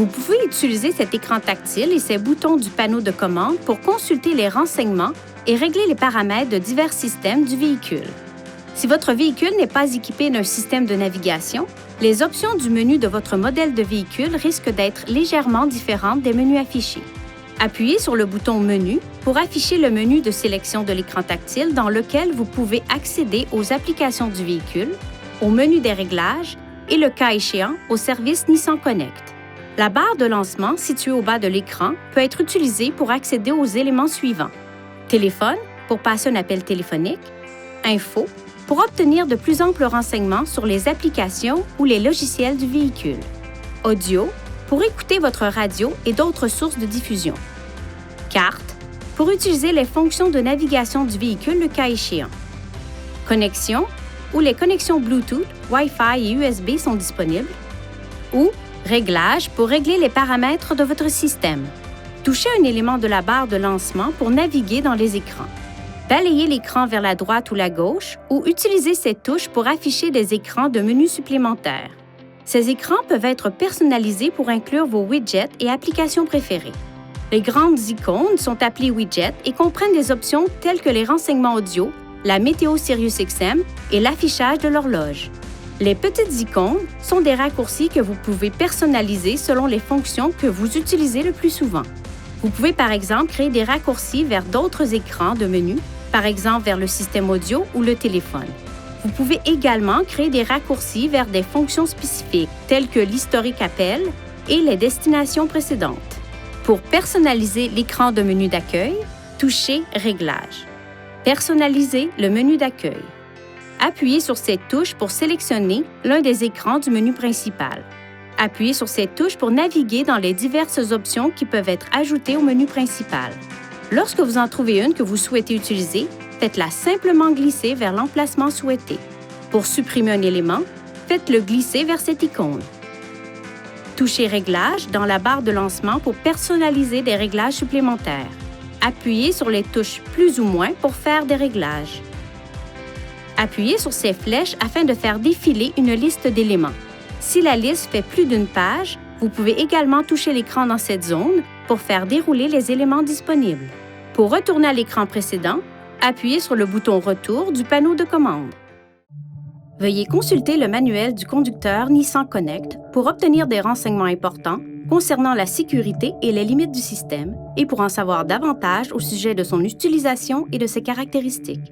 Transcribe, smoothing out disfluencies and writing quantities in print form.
Vous pouvez utiliser cet écran tactile et ses boutons du panneau de commande pour consulter les renseignements et régler les paramètres de divers systèmes du véhicule. Si votre véhicule n'est pas équipé d'un système de navigation, les options du menu de votre modèle de véhicule risquent d'être légèrement différentes des menus affichés. Appuyez sur le bouton Menu pour afficher le menu de sélection de l'écran tactile dans lequel vous pouvez accéder aux applications du véhicule, au menu des réglages et, le cas échéant, au service Nissan Connect. La barre de lancement située au bas de l'écran peut être utilisée pour accéder aux éléments suivants. Téléphone, pour passer un appel téléphonique. Info, pour obtenir de plus amples renseignements sur les applications ou les logiciels du véhicule. Audio, pour écouter votre radio et d'autres sources de diffusion. Carte, pour utiliser les fonctions de navigation du véhicule le cas échéant. Connexion, où les connexions Bluetooth, Wi-Fi et USB sont disponibles. Ou Réglage, pour régler les paramètres de votre système. Touchez un élément de la barre de lancement pour naviguer dans les écrans. Balayez l'écran vers la droite ou la gauche ou utilisez cette touche pour afficher des écrans de menus supplémentaires. Ces écrans peuvent être personnalisés pour inclure vos widgets et applications préférées. Les grandes icônes sont appelées widgets et comprennent des options telles que les renseignements audio, la météo SiriusXM et l'affichage de l'horloge. Les petites icônes sont des raccourcis que vous pouvez personnaliser selon les fonctions que vous utilisez le plus souvent. Vous pouvez par exemple créer des raccourcis vers d'autres écrans de menu, par exemple vers le système audio ou le téléphone. Vous pouvez également créer des raccourcis vers des fonctions spécifiques, telles que l'historique appel et les destinations précédentes. Pour personnaliser l'écran de menu d'accueil, touchez Réglages. Personnaliser le menu d'accueil. Appuyez sur cette touche pour sélectionner l'un des écrans du menu principal. Appuyez sur cette touche pour naviguer dans les diverses options qui peuvent être ajoutées au menu principal. Lorsque vous en trouvez une que vous souhaitez utiliser, faites-la simplement glisser vers l'emplacement souhaité. Pour supprimer un élément, faites-le glisser vers cette icône. Touchez Réglages dans la barre de lancement pour personnaliser des réglages supplémentaires. Appuyez sur les touches plus ou moins pour faire des réglages. Appuyez sur ces flèches afin de faire défiler une liste d'éléments. Si la liste fait plus d'une page, vous pouvez également toucher l'écran dans cette zone pour faire dérouler les éléments disponibles. Pour retourner à l'écran précédent, appuyez sur le bouton Retour du panneau de commande. Veuillez consulter le manuel du conducteur Nissan Connect pour obtenir des renseignements importants concernant la sécurité et les limites du système et pour en savoir davantage au sujet de son utilisation et de ses caractéristiques.